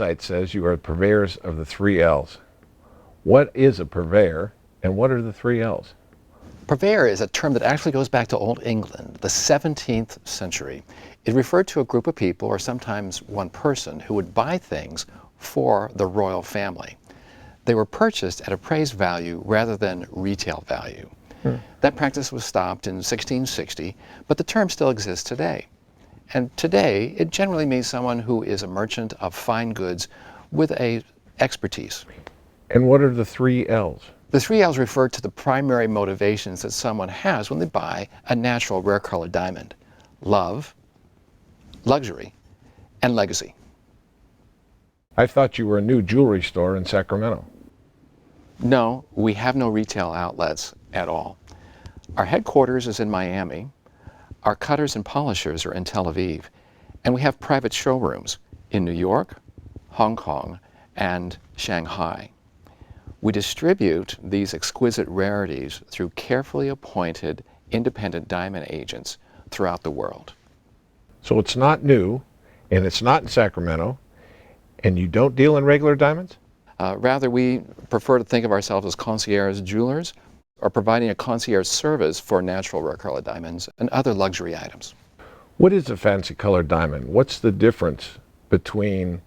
Site says you are purveyors of the 3 L's. What is a purveyor and what are the 3 L's? Purveyor is a term that actually goes back to Old England, the 17th century. It referred to a group of people, or sometimes one person, who would buy things for the royal family. They were purchased at appraised value rather than retail value. That practice was stopped in 1660, but the term still exists today. And today, it generally means someone who is a merchant of fine goods with a expertise. And what are the 3 L's? The 3 L's refer to the primary motivations that someone has when they buy a natural rare colored diamond: love, luxury, and legacy. I thought you were a new jewelry store in Sacramento. No, we have no retail outlets at all. Our headquarters is in Miami. Our cutters and polishers are in Tel Aviv. And we have private showrooms in New York, Hong Kong, and Shanghai. We distribute these exquisite rarities through carefully appointed independent diamond agents throughout the world. So it's not new, and it's not in Sacramento, and you don't deal in regular diamonds? Rather, we prefer to think of ourselves as concierge jewelers, or providing a concierge service for natural rare colored diamonds and other luxury items. What is a fancy colored diamond? What's the difference between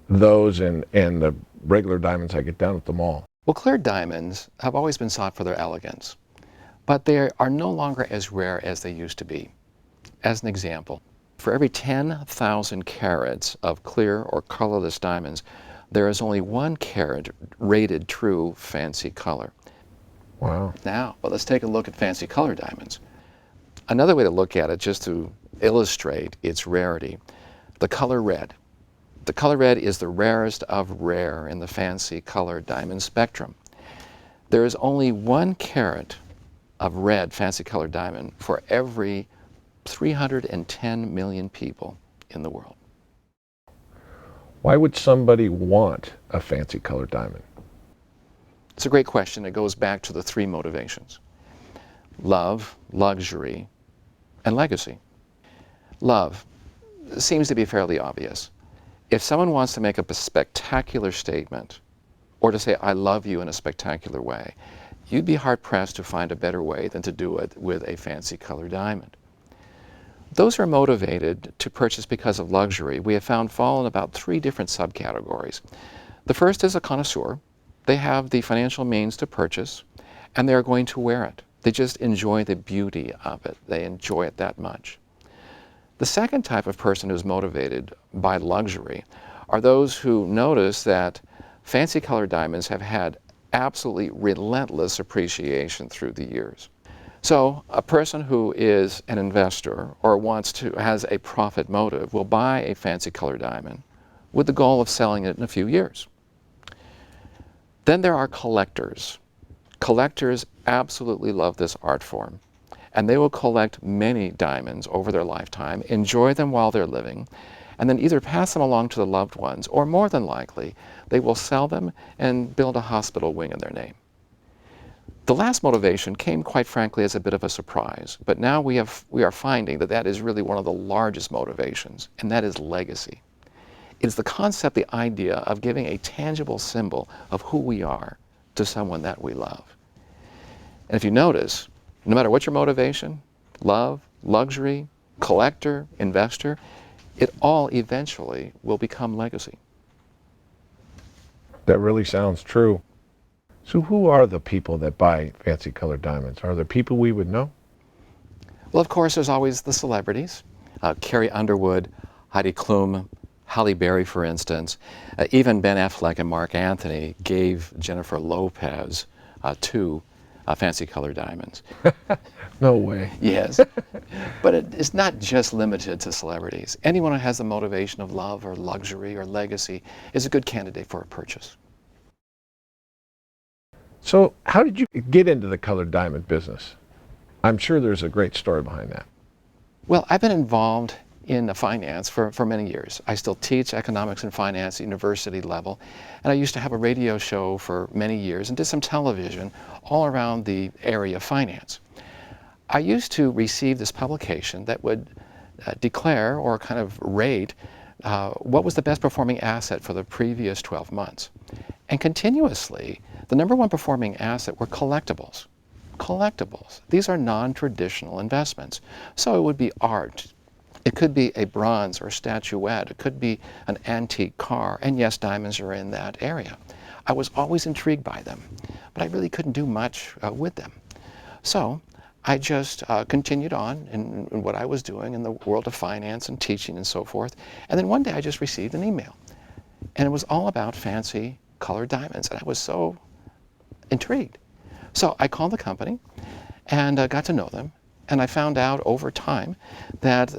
those and the regular diamonds I get down at the mall? Well, clear diamonds have always been sought for their elegance, but they are no longer as rare as they used to be. As an example, for every 10,000 carats of clear or colorless diamonds, there is only 1 carat rated true fancy color. Wow. Now, well, let's take a look at fancy colored diamonds. Another way to look at it, just to illustrate its rarity, the color red. The color red is the rarest of rare in the fancy colored diamond spectrum. There is only 1 carat of red fancy colored diamond for every 310 million people in the world. Why would somebody want a fancy colored diamond? It's a great question. It goes back to the 3 motivations: love, luxury, and legacy. Love seems to be fairly obvious. If someone wants to make a spectacular statement, or to say, "I love you" in a spectacular way, you'd be hard-pressed to find a better way than to do it with a fancy colored diamond. Those who are motivated to purchase because of luxury, we have found fall in about 3 different subcategories. The first is a connoisseur. They have the financial means to purchase, and they're going to wear it. They just enjoy the beauty of it. They enjoy it that much. The second type of person who's motivated by luxury are those who notice that fancy colored diamonds have had absolutely relentless appreciation through the years. So a person who is an investor or has a profit motive will buy a fancy colored diamond with the goal of selling it in a few years. Then there are collectors. Collectors absolutely love this art form, and they will collect many diamonds over their lifetime, enjoy them while they're living, and then either pass them along to the loved ones, or more than likely, they will sell them and build a hospital wing in their name. The last motivation came, quite frankly, as a bit of a surprise, but now we are finding that that is really one of the largest motivations, and that is legacy. It's the concept, the idea of giving a tangible symbol of who we are to someone that we love. And if you notice, no matter what your motivation, love, luxury, collector, investor, it all eventually will become legacy. That really sounds true. So who are the people that buy fancy colored diamonds? Are there people we would know? Well, of course, there's always the celebrities. Carrie Underwood, Heidi Klum, Halle Berry, for instance. Even Ben Affleck and Mark Anthony gave Jennifer Lopez 2 fancy colored diamonds. No way. Yes. But it's not just limited to celebrities. Anyone who has the motivation of love or luxury or legacy is a good candidate for a purchase. So how did you get into the colored diamond business? I'm sure there's a great story behind that. Well, I've been involved in finance for many years. I still teach economics and finance at university level, and I used to have a radio show for many years and did some television all around the area of finance. I used to receive this publication that would declare or kind of rate what was the best performing asset for the previous 12 months. And continuously, the number one performing asset were collectibles. Collectibles. These are non-traditional investments. So it would be art. It could be a bronze or statuette. It could be an antique car. And yes, diamonds are in that area. I was always intrigued by them, but I really couldn't do much with them. So I just continued on in what I was doing in the world of finance and teaching and so forth. And then one day I just received an email. And it was all about fancy colored diamonds. And I was so intrigued. So I called the company and got to know them. And I found out over time that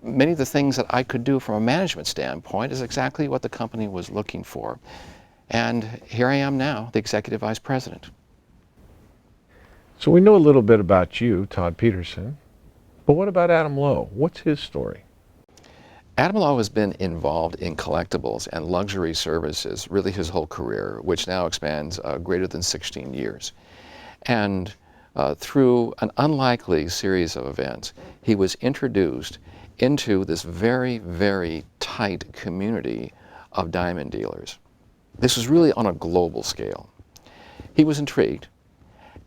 many of the things that I could do from a management standpoint is exactly what the company was looking for. And here I am now, the Executive Vice President. So we know a little bit about you, Todd Peterson, but what about Adam Lowe? What's his story? Adam Lowe has been involved in collectibles and luxury services really his whole career, which now expands greater than 16 years. And through an unlikely series of events, he was introduced into this very, very tight community of diamond dealers. This was really on a global scale. He was intrigued,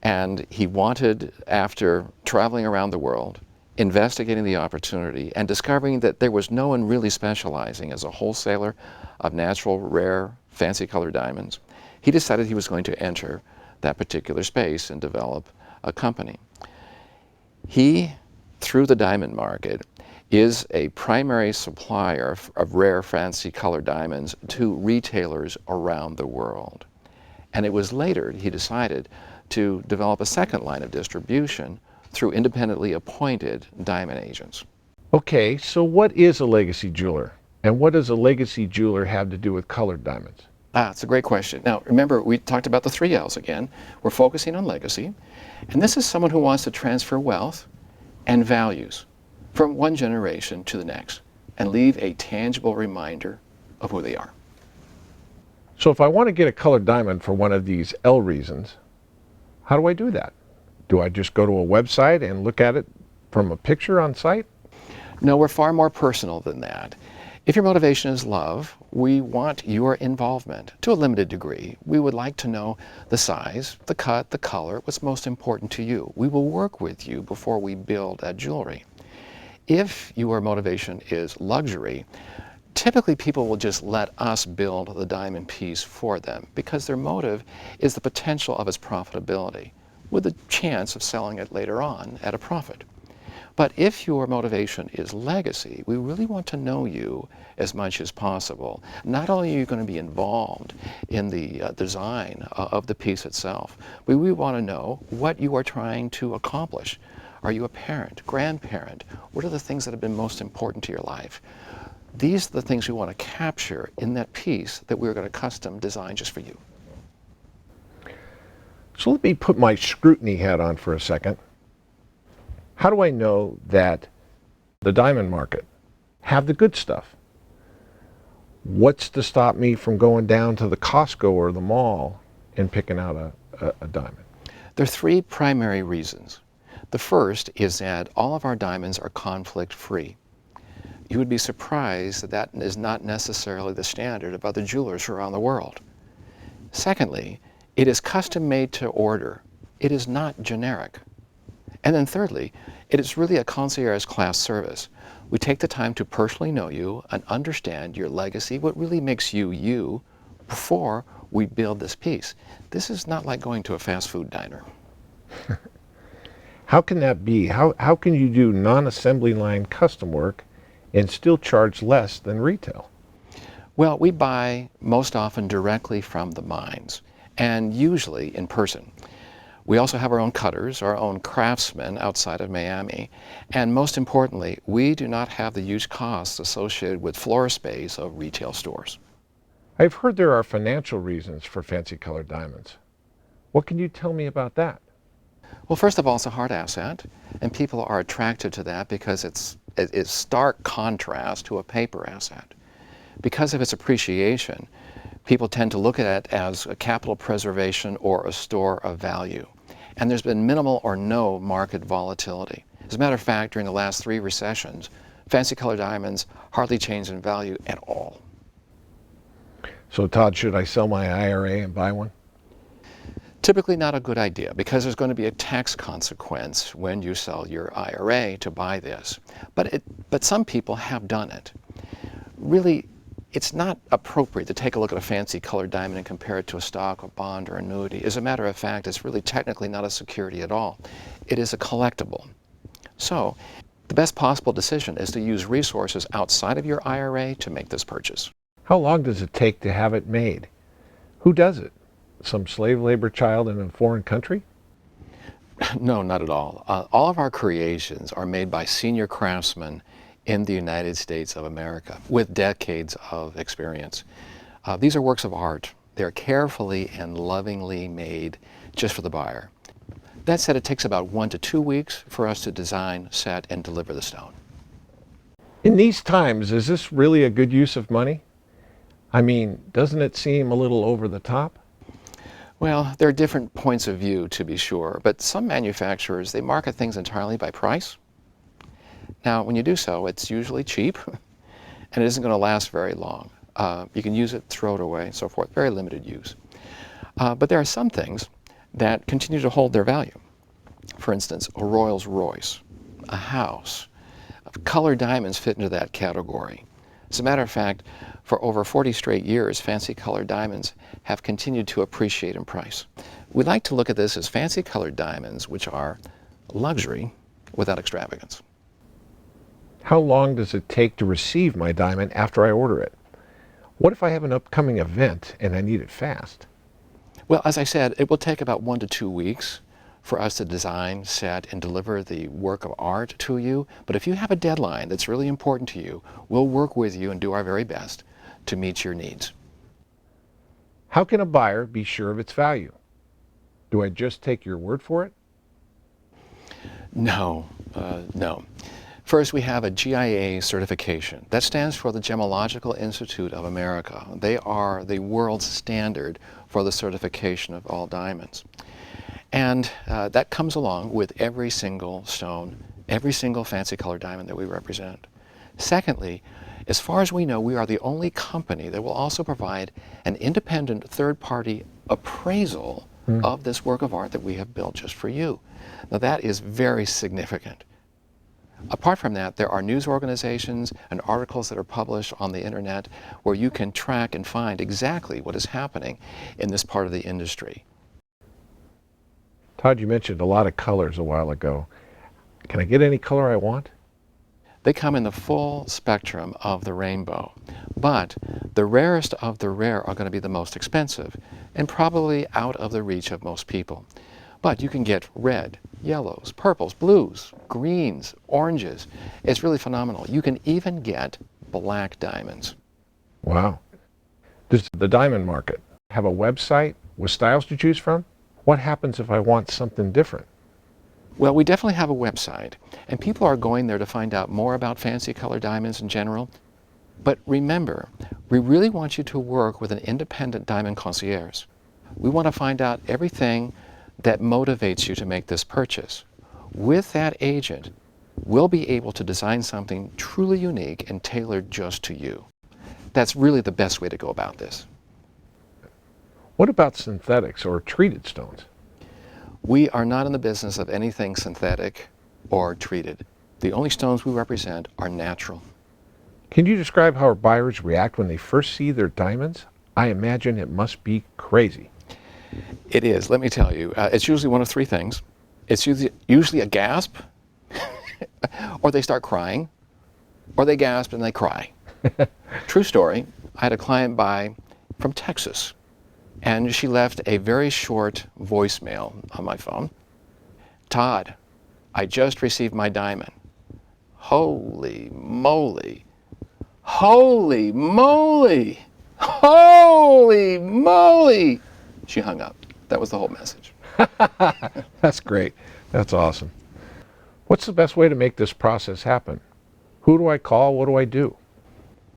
and he wanted, after traveling around the world, investigating the opportunity and discovering that there was no one really specializing as a wholesaler of natural, rare, fancy colored diamonds, he decided he was going to enter that particular space and develop a company. He, through the diamond market, is a primary supplier of rare, fancy colored diamonds to retailers around the world. And it was later he decided to develop a second line of distribution through independently appointed diamond agents. Okay, so what is a legacy jeweler? And what does a legacy jeweler have to do with colored diamonds? It's a great question. Now, remember, we talked about the 3 L's again. We're focusing on legacy. And this is someone who wants to transfer wealth and values from one generation to the next and leave a tangible reminder of who they are. So if I want to get a colored diamond for one of these L reasons, how do I do that? Do I just go to a website and look at it from a picture on site? No, we're far more personal than that. If your motivation is love, we want your involvement to a limited degree. We would like to know the size, the cut, the color, what's most important to you. We will work with you before we build that jewelry. If your motivation is luxury, typically people will just let us build the diamond piece for them because their motive is the potential of its profitability with the chance of selling it later on at a profit. But if your motivation is legacy, we really want to know you as much as possible. Not only are you going to be involved in the design of the piece itself, but we want to know what you are trying to accomplish. Are you a parent, grandparent? What are the things that have been most important to your life? These are the things we want to capture in that piece that we're going to custom design just for you. So let me put my scrutiny hat on for a second. How do I know that the diamond market have the good stuff? What's to stop me from going down to the Costco or the mall and picking out a diamond? There are 3 primary reasons. The first is that all of our diamonds are conflict-free. You would be surprised that that is not necessarily the standard of other jewelers around the world. Secondly, it is custom made to order. It is not generic. And then thirdly, it is really a concierge class service. We take the time to personally know you and understand your legacy, what really makes you you, before we build this piece. This is not like going to a fast food diner. How can that be? How can you do non-assembly line custom work and still charge less than retail? Well, we buy most often directly from the mines, and usually in person. We also have our own cutters, our own craftsmen outside of Miami, and most importantly, we do not have the huge costs associated with floor space of retail stores. I've heard there are financial reasons for fancy colored diamonds. What can you tell me about that? Well, first of all, it's a hard asset, and people are attracted to that because it's stark contrast to a paper asset. Because of its appreciation, people tend to look at it as a capital preservation or a store of value. And there's been minimal or no market volatility. As a matter of fact, during the last 3 recessions, Fancy color diamonds hardly change in value at all. So Todd, should I sell my IRA and buy one? Typically not a good idea because there's going to be a tax consequence when you sell your IRA to buy this. But some people have done it. Really, it's not appropriate to take a look at a fancy colored diamond and compare it to a stock, a bond, or annuity. As a matter of fact, it's really technically not a security at all. It is a collectible. So, the best possible decision is to use resources outside of your IRA to make this purchase. How long does it take to have it made? Who does it? Some slave labor child in a foreign country? No, not at all. All of our creations are made by senior craftsmen in the United States of America with decades of experience. These are works of art. They're carefully and lovingly made just for the buyer. That said, it takes about 1 to 2 weeks for us to design, set, and deliver the stone. In these times, is this really a good use of money? I mean, doesn't it seem a little over the top? Well, there are different points of view, to be sure, but some manufacturers, they market things entirely by price. Now, when you do so, it's usually cheap, and it isn't going to last very long. You can use it, throw it away, and so forth. Very limited use. But there are some things that continue to hold their value. For instance, a Rolls Royce, a house. Colored diamonds fit into that category. As a matter of fact, for over 40 straight years, fancy colored diamonds have continued to appreciate in price. We like to look at this as fancy colored diamonds, which are luxury without extravagance. How long does it take to receive my diamond after I order it? What if I have an upcoming event and I need it fast? Well, as I said, it will take about 1 to 2 weeks for us to design, set, and deliver the work of art to you. But if you have a deadline that's really important to you, we'll work with you and do our very best to meet your needs. How can a buyer be sure of its value? Do I just take your word for it? No. First, we have a GIA certification. That stands for the Gemological Institute of America. They are the world standard for the certification of all diamonds. And that comes along with every single stone, every single fancy colored diamond that we represent. Secondly, as far as we know, we are the only company that will also provide an independent third-party appraisal of this work of art that we have built just for you. Now that is very significant. Apart from that, there are news organizations and articles that are published on the internet where you can track and find exactly what is happening in this part of the industry. Todd, you mentioned a lot of colors a while ago. Can I get any color I want? They come in the full spectrum of the rainbow, but the rarest of the rare are going to be the most expensive and probably out of the reach of most people. But you can get red, yellows, purples, blues, greens, oranges. It's really phenomenal. You can even get black diamonds. Wow. Does the diamond market have a website with styles to choose from? What happens if I want something different? Well, we definitely have a website, and people are going there to find out more about fancy colored diamonds in general. But remember, we really want you to work with an independent diamond concierge. We want to find out everything that motivates you to make this purchase. With that agent, we'll be able to design something truly unique and tailored just to you. That's really the best way to go about this. What about synthetics or treated stones? We are not in the business of anything synthetic or treated. The only stones we represent are natural. Can you describe how our buyers react when they first see their diamonds? I imagine it must be crazy. It is, let me tell you. It's usually one of three things. It's usually a gasp, or they start crying, or they gasp and they cry. True story, I had a client buy from Texas, and she left a very short voicemail on my phone. Todd, I just received my diamond. Holy moly. Holy moly. Holy moly. She hung up. That was the whole message. That's great. That's awesome. What's the best way to make this process happen? Who do I call? What do I do?